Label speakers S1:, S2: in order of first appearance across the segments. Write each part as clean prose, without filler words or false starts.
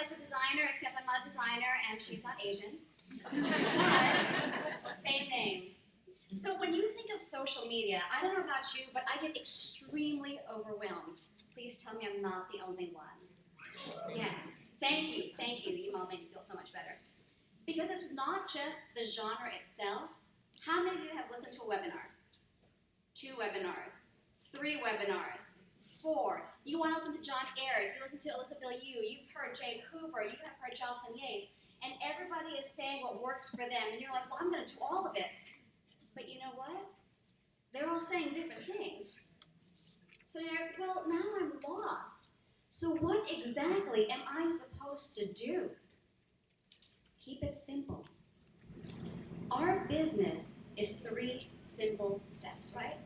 S1: like the designer, except I'm not a designer and she's not Asian. Same name. So when you think of social media, I don't know about you, but I get extremely overwhelmed. Please tell me I'm not the only one. Yes. Thank you. You all make me feel so much better. Because it's not just the genre itself. How many of you have listened to a webinar? 2 webinars, 3 webinars, 4. You want to listen to John Eric, you listen to Alyssa Bilyeu, you've heard Jane Hoover, you have heard Jocelyn Yates, and everybody is saying what works for them, and you're like, well, I'm going to do all of it. But you know what? They're all saying different things. So you're like, well, now I'm lost. So what exactly am I supposed to do? Keep it simple. Our business is 3 simple steps, right?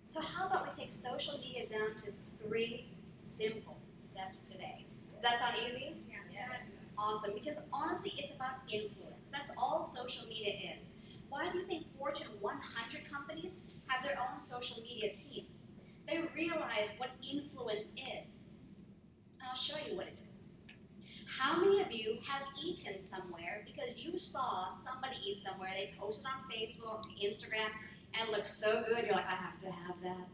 S1: So how about we take social media down to 3 simple steps today? Does that sound easy? Yeah. Yes. Awesome, because honestly, it's about influence. That's all social media is. Why do you think Fortune 100 companies have their own social media teams? They realize what influence is. And I'll show you what it is. How many of you have eaten somewhere because you saw somebody eat somewhere, they posted on Facebook, Instagram, and it looks so good, you're like, I have to have that.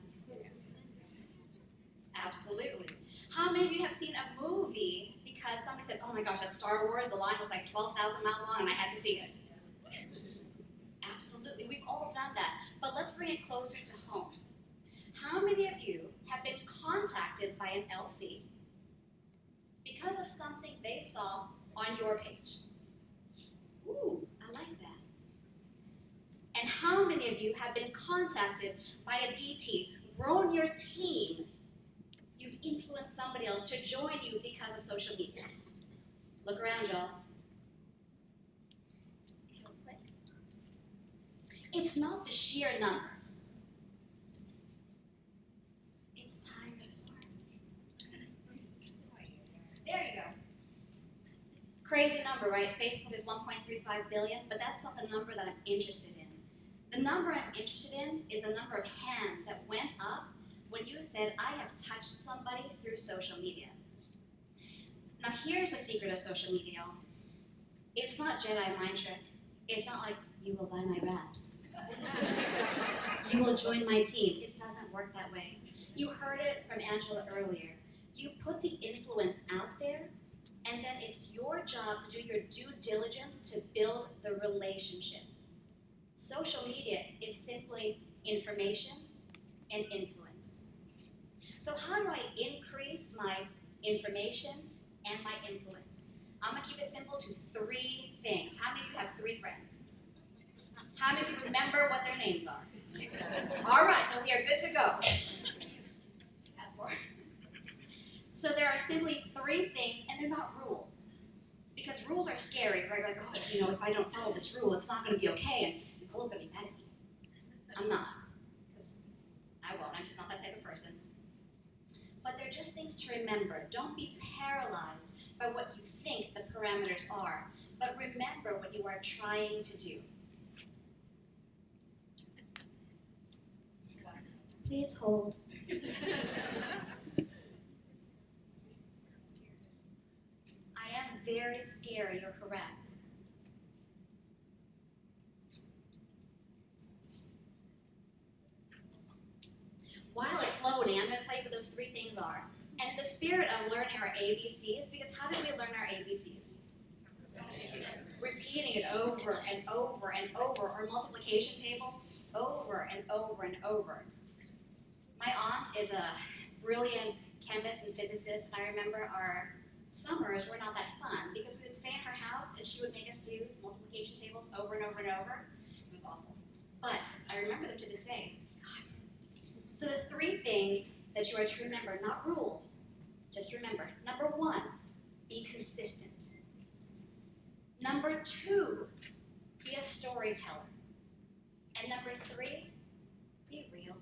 S1: Absolutely. How many of you have seen a movie because somebody said, oh my gosh, that's Star Wars, the line was like 12,000 miles long and I had to see it? Absolutely, we've all done that. But let's bring it closer to home. How many of you have been contacted by an LC because of something they saw on your page? Ooh, I like that. And how many of you have been contacted by a DT, grown your team? You've influenced somebody else to join you because of social media. Look around, y'all. It's not the sheer numbers. It's time and smart. There you go. Crazy number, right? Facebook is 1.35 billion, but that's not the number that I'm interested in. The number I'm interested in is the number of hands that went up when you said, I have touched somebody through social media. Now here's the secret of social media. It's not Jedi mind trick. It's not like, you will buy my wraps. You will join my team. It doesn't work that way. You heard it from Angela earlier. You put the influence out there, and then it's your job to do your due diligence to build the relationship. Social media is simply information and influence. So how do I increase my information and my influence? I'm going to keep it simple to 3 things. How many of you have 3 friends? How many of you remember what their names are? All right, then we are good to go. That's 4. So there are simply 3 things, and they're not rules. Because rules are scary, right? Like, oh, you know, if I don't follow this rule, it's not going to be okay, and Nicole's going to be mad at me. I'm not, because I won't. I'm just not that type of person. But they're just things to remember. Don't be paralyzed by what you think the parameters are, but remember what you are trying to do. Please hold. I am very scary, you're correct. While it's loading, I'm going to tell you what those 3 things are. And in the spirit of learning our ABCs, because how did we learn our ABCs? Repeating it over and over and over, or multiplication tables over and over and over. My aunt is a brilliant chemist and physicist, and I remember our summers were not that fun because we would stay in her house and she would make us do multiplication tables over and over and over. It was awful. But I remember them to this day. God. So the 3 things that you are to remember, not rules, just remember. Number 1, be consistent. Number 2, be a storyteller. And number 3, be real.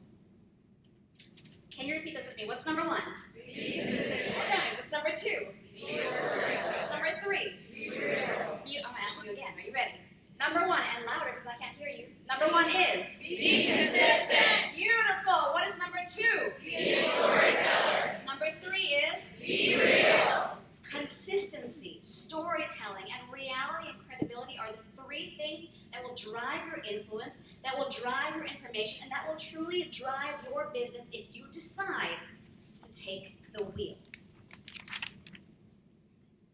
S1: Can you repeat this with me? What's number 1? Be consistent. Okay, what's number 2? Be a storyteller. What's number 3? Be real. I'm going to ask you again. Are you ready? Number 1, and louder because I can't hear you. Number 1 is?
S2: Be consistent.
S1: Beautiful. What is number 2?
S2: Be a storyteller.
S1: Number 3 is?
S2: Be real.
S1: Consistency Consistency, storytelling, and reality and credibility are the three things that will drive your influence, that will drive your information, and that will truly drive your business if you decide to take the wheel.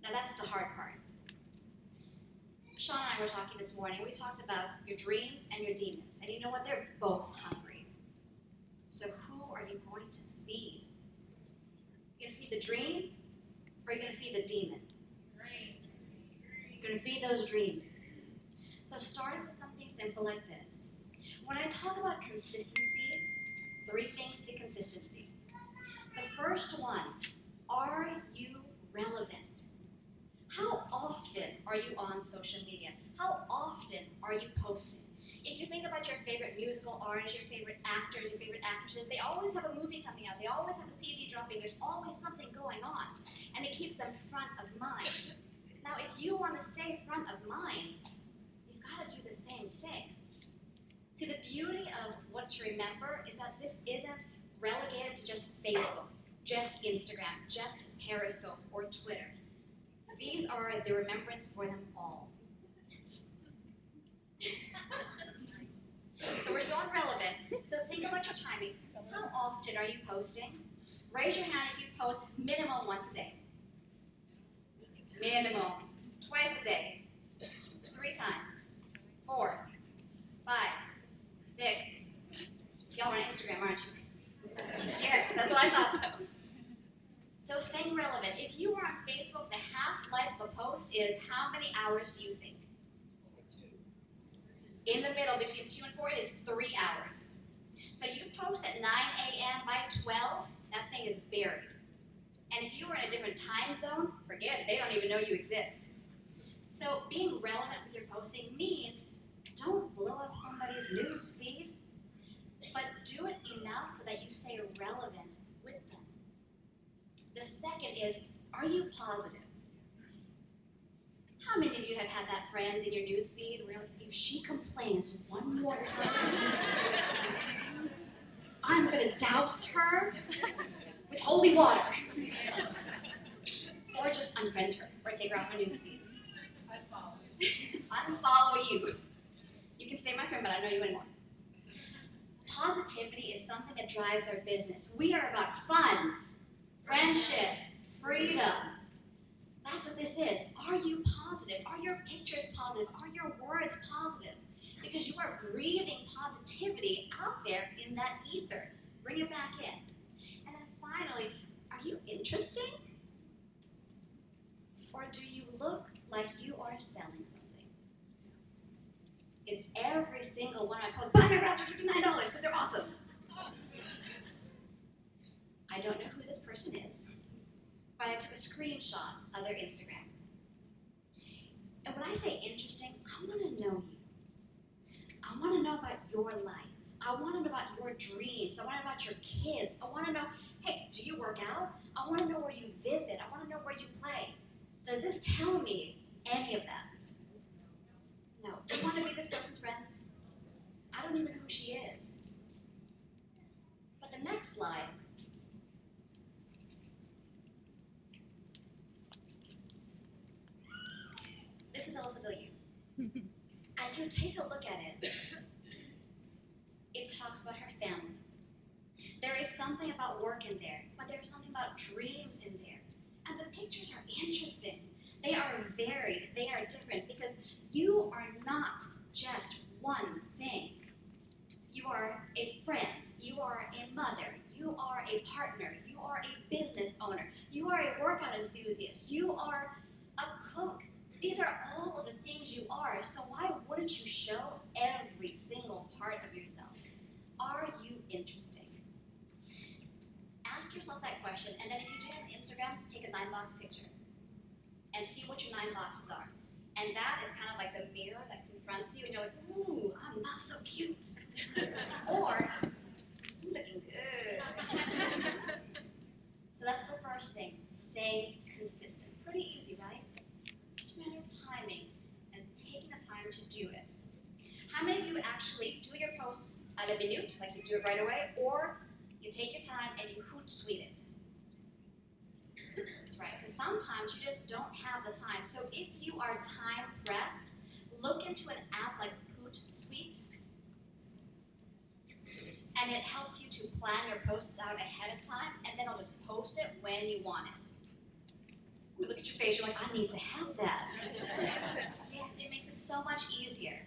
S1: Now that's the hard part. Sean and I were talking this morning. We talked about your dreams and your demons. And you know what? They're both hungry. So who are you going to feed? You're going to feed the dream, or are you going to feed the demon? You're going to feed those dreams. So starting with something simple like this. When I talk about consistency, three things to consistency. The first one, are you relevant? How often are you on social media? How often are you posting? If you think about your favorite musical artists, your favorite actors, your favorite actresses, they always have a movie coming out. They always have a CD dropping. There's always something going on. And it keeps them front of mind. Now, if you want to stay front of mind, you've got to do the same thing. See, the beauty of what to remember is that this isn't relegated to just Facebook, just Instagram, just Periscope, or Twitter. These are the remembrance for them all. So we're still relevant. So think about your timing. How often are you posting? Raise your hand if you post minimum once a day. Minimum. Twice a day. 3 times. 4. 5. 6. Y'all are on Instagram, aren't you? Yes, that's what I thought so. So staying relevant. If you are on Facebook, the half-life of a post is how many hours do you think? In the middle, between 2 and 4, it is 3 hours. So you post at 9 a.m. by 12, that thing is buried. And if you were in a different time zone, forget it. They don't even know you exist. So being relevant with your posting means don't blow up somebody's news feed, but do it enough so that you stay relevant with them. The second is, are you positive? How many of you have had that friend in your newsfeed where if she complains one more time, I'm going to douse her with holy water? Or just unfriend her, or take her off my newsfeed. Unfollow you. You can stay my friend, but I don't know you anymore. Positivity is something that drives our business. We are about fun, friendship, freedom. That's what this is. Are you positive? Are your pictures positive? Are your words positive? Because you are breathing positivity out there in that ether. Bring it back in. And then finally, are you interesting? Or do you look like you are selling something? Is every single one of my posts, buy my wraps for $59 because they're awesome? I don't know who this person is, but I took a screenshot of their Instagram. And when I say interesting, I want to know you. I want to know about your life. I want to know about your dreams. I want to know about your kids. I want to know, hey, do you work out? I want to know where you visit. I want to know where you play. Does this tell me any of that? No. Do you want to be this person's friend? I don't even know who she is. But the next slide, this is Elsa Villieu. As you take a look at it, it talks about her family. There is something about work in there, but there's something about dreams in there. And the pictures are interesting. They are varied. They are different because you are not just one thing. You are a friend. You are a mother. You are a partner. You are a business owner. You are a workout enthusiast. You are a cook. These are all of the things you are. So why wouldn't you show every single part of yourself? Are you interesting? Ask yourself that question, and then if you do have Instagram, take a 9-box picture and see what your 9 boxes are. And that is kind of like the mirror that confronts you, and you're like, ooh, I'm not so cute. Or, I'm looking good. So that's the first thing. Stay consistent. Pretty easy, right? Just a matter of timing and taking the time to do it. How many of you actually do your posts à la minute, like you do it right away, or you take your time and you Hootsuite it? It's right? Because sometimes you just don't have the time. So if you are time pressed, look into an app like Hootsuite, and it helps you to plan your posts out ahead of time, and then I'll just post it when you want it. Ooh, look at your face, you're like, I need to have that. Yes, it makes it so much easier.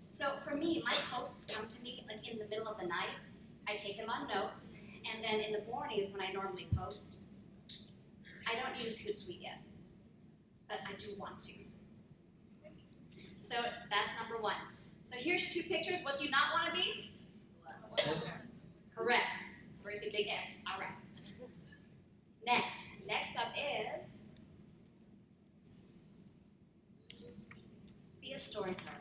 S1: So for me, my posts come to me like in the middle of the night. I take them on notes, and then in the mornings when I normally post, I don't use Hootsuite yet, but I do want to. So that's number one. So here's your 2 pictures. What do you not want to be? Correct. So where's the big X? All right. Next up is be a storyteller.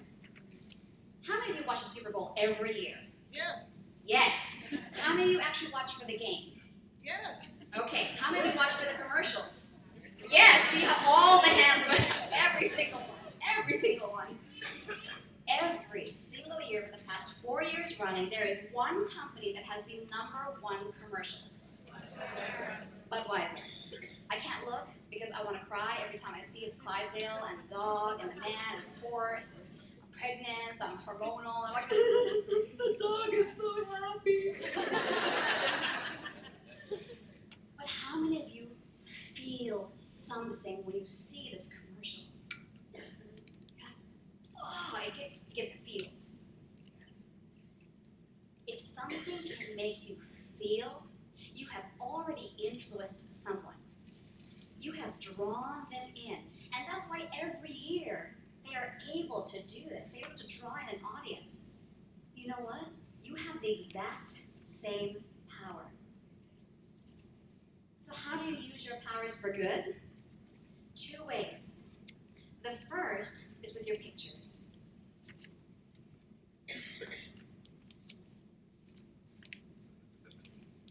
S1: How many of you watch the Super Bowl every year?
S3: Yes.
S1: Yes. How many of you actually watch for the game?
S3: Yes.
S1: Okay. How many of you watch for the commercials? Yes. See all the hands. Every single one. Every single one. Every single year for the past 4 years running, there is one company that has the #1 commercial. Budweiser. I can't look because I want to cry every time I see Clydesdale and the dog and the man and the horse. And I'm pregnant, so I'm hormonal. I'm like, the dog is so happy. But how many of you feel something when you see this commercial? Oh, I get the feels. If something can make you feel, you have already influenced someone. You have drawn them in. And that's why every year they are able to do this. They're able to draw in an audience. You know what? You have the exact same power. So how do you use your powers for good? 2 ways. The first is with your pictures.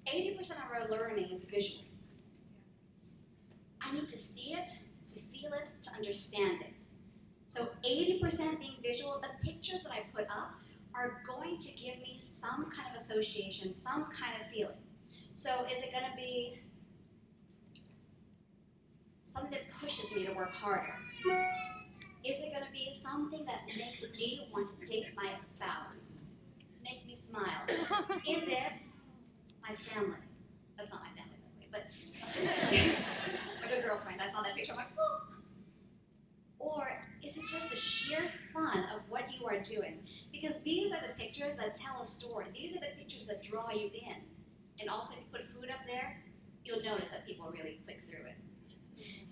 S1: % of our learning is visual. I need to see it, to feel it, to understand it. So 80% being visual, the pictures that I put up are going to give me some kind of association, some kind of feeling. So is it going to be something that pushes me to work harder? Is it going to be something that makes me want to date my spouse? Make me smile? Is it my family? That's not my family, by the way, but my good girlfriend. I saw that picture, I'm like, oh. Or is it just the sheer fun of what you are doing? Because these are the pictures that tell a story. These are the pictures that draw you in. And also, if you put food up there, you'll notice that people really click through it.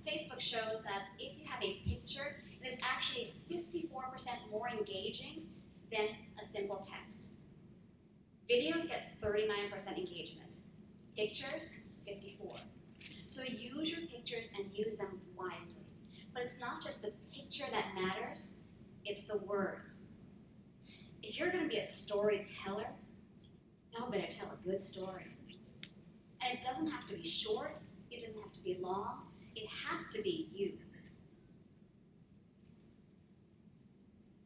S1: Facebook shows that if you have a picture, it is actually 54% more engaging than a simple text. Videos get 39% engagement. Pictures, 54. So use your pictures and use them wisely. But it's not just the picture that matters, it's the words. If you're going to be a storyteller, you better tell a good story. And it doesn't have to be short, it doesn't have to be long, it has to be you.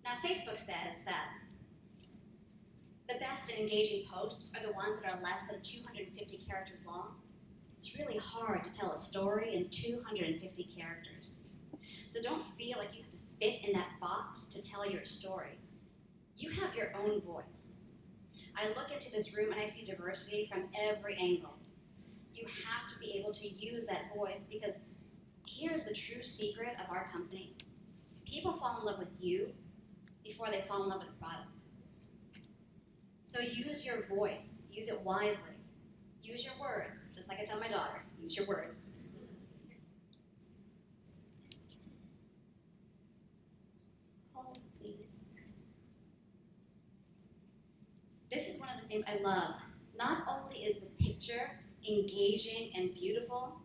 S1: Now, Facebook says that the best and engaging posts are the ones that are less than 250 characters long. It's really hard to tell a story in 250 characters. So don't feel like you have to fit in that box to tell your story. You have your own voice. I look into this room and I see diversity from every angle. You have to be able to use that voice because here's the true secret of our company. People fall in love with you before they fall in love with the product. So use your voice, use it wisely. Use your words, just like I tell my daughter, use your words. Hold, please. This is one of the things I love. Not only is the picture engaging and beautiful,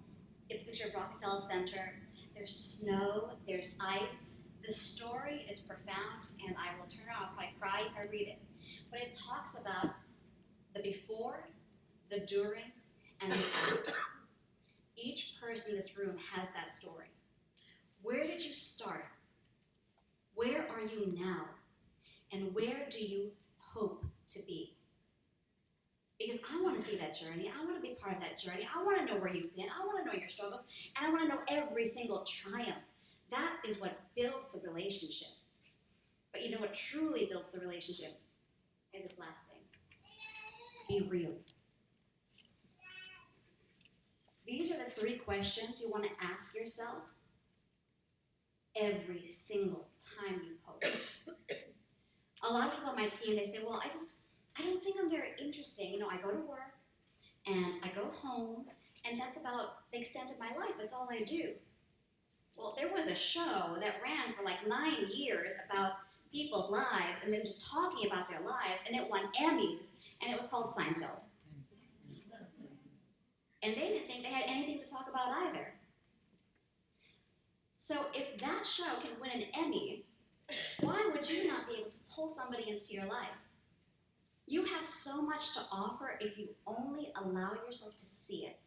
S1: it's a picture of Rockefeller Center. There's snow, there's ice. The story is profound, and I will turn around, I'll probably cry if I read it. But it talks about the before, the during, and the after. Each person in this room has that story. Where did you start? Where are you now? And where do you hope to be? Because I want to see that journey. I want to be part of that journey. I want to know where you've been. I want to know your struggles. And I want to know every single triumph. That is what builds the relationship. But you know what truly builds the relationship is this last thing. To be real. These are the 3 questions you want to ask yourself every single time you post. A lot of people on my team, they say, well, I don't think I'm very interesting. You know, I go to work and I go home and that's about the extent of my life. That's all I do. Well, there was a show that ran for like 9 years about people's lives and then just talking about their lives, and it won Emmys, and it was called Seinfeld. And they didn't think they had anything to talk about either. So if that show can win an Emmy, why would you not be able to pull somebody into your life? You have so much to offer if you only allow yourself to see it.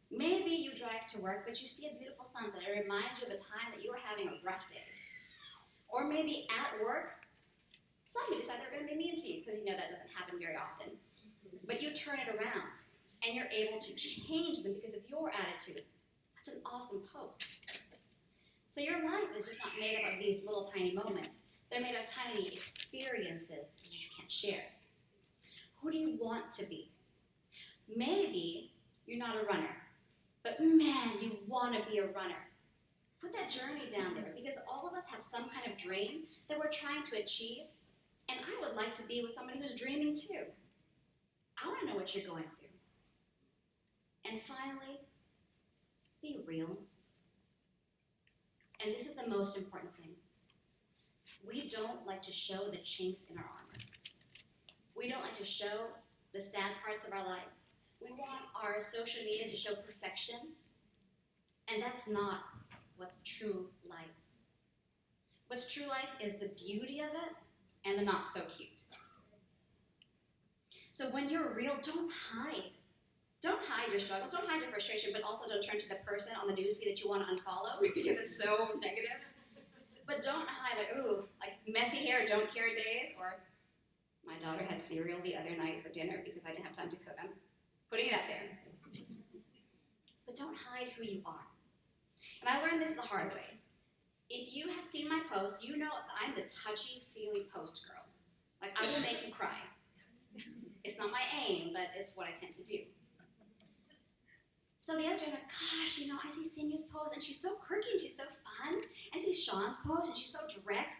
S1: Maybe you drive to work, but you see a beautiful sunset. It reminds you of a time that you were having a rough day. Or maybe at work, somebody decided they're going to be mean to you, because you know that doesn't happen very often. But you turn it around, and you're able to change them because of your attitude. That's an awesome post. So your life is just not made up of these little tiny moments. They're made of tiny experiences that you can't share. Who do you want to be? Maybe you're not a runner, but man, you want to be a runner. Put that journey down there, because all of us have some kind of dream that we're trying to achieve, and I would like to be with somebody who's dreaming too. I want to know what you're going through. And finally, be real. And this is the most important thing. We don't like to show the chinks in our armor. We don't like to show the sad parts of our life. We want our social media to show perfection, and that's not what's true life. What's true life is the beauty of it and the not so cute. So when you're real, don't hide. Don't hide your struggles, don't hide your frustration, but also don't turn to the person on the newsfeed that you want to unfollow because it's so negative. But don't hide like messy hair, don't care days, or my daughter had cereal the other night for dinner because I didn't have time to cook. I'm putting it out there. But don't hide who you are. And I learned this the hard way. If you have seen my posts, you know I'm the touchy-feely post girl. Like, I will make you cry. It's not my aim, but it's what I tend to do. So the other day, I'm like, gosh, I see Cindy's post, and she's so quirky, and she's so fun. I see Sean's post, and she's so direct.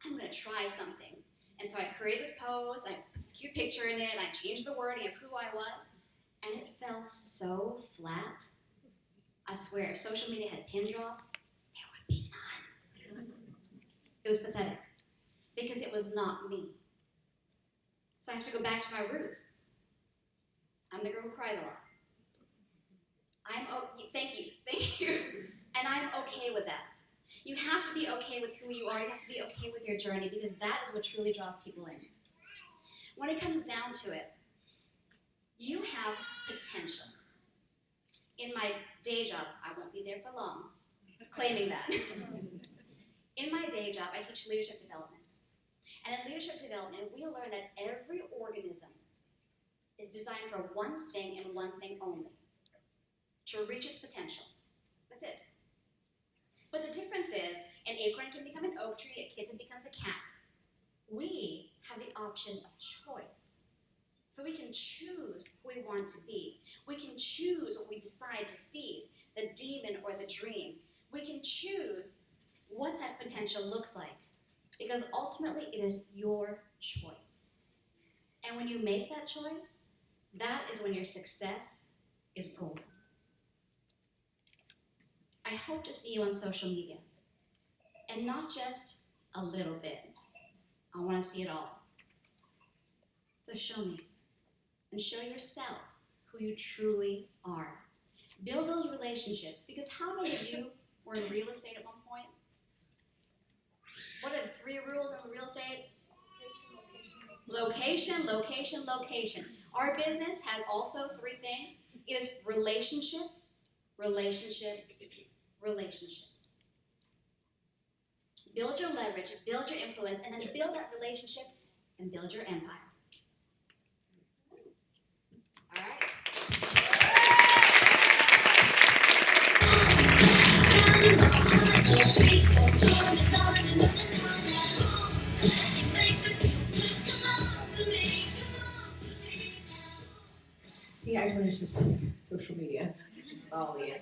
S1: I'm going to try something. And so I created this post, I put this cute picture in it, and I changed the wording of who I was, and it fell so flat. I swear, if social media had pin drops, there would be none. It was pathetic, because it was not me. So I have to go back to my roots. I'm the girl who cries a lot. Thank you. And I'm okay with that. You have to be okay with who you are. You have to be okay with your journey, because that is what truly draws people in. When it comes down to it, you have potential. In my day job, I won't be there for long, claiming that. In my day job, I teach leadership development. And in leadership development, we learn that every organism is designed for one thing and one thing only: to reach its potential. That's it. But the difference is, an acorn can become an oak tree, a kitten becomes a cat. We have the option of choice. So we can choose who we want to be. We can choose what we decide to feed, the demon or the dream. We can choose what that potential looks like, because ultimately it is your choice. And when you make that choice, that is when your success is golden. I hope to see you on social media, and not just a little bit. I want to see it all. So show me, and show yourself who you truly are. Build those relationships, because how many of you were in real estate at one point? What are the 3 rules in real estate? Location, location, location. Our business has also 3 things. It is relationship, relationship, relationship. Build your leverage, build your influence, and then build that relationship and build your empire.
S3: See, I told her she was social media. It's all the answer.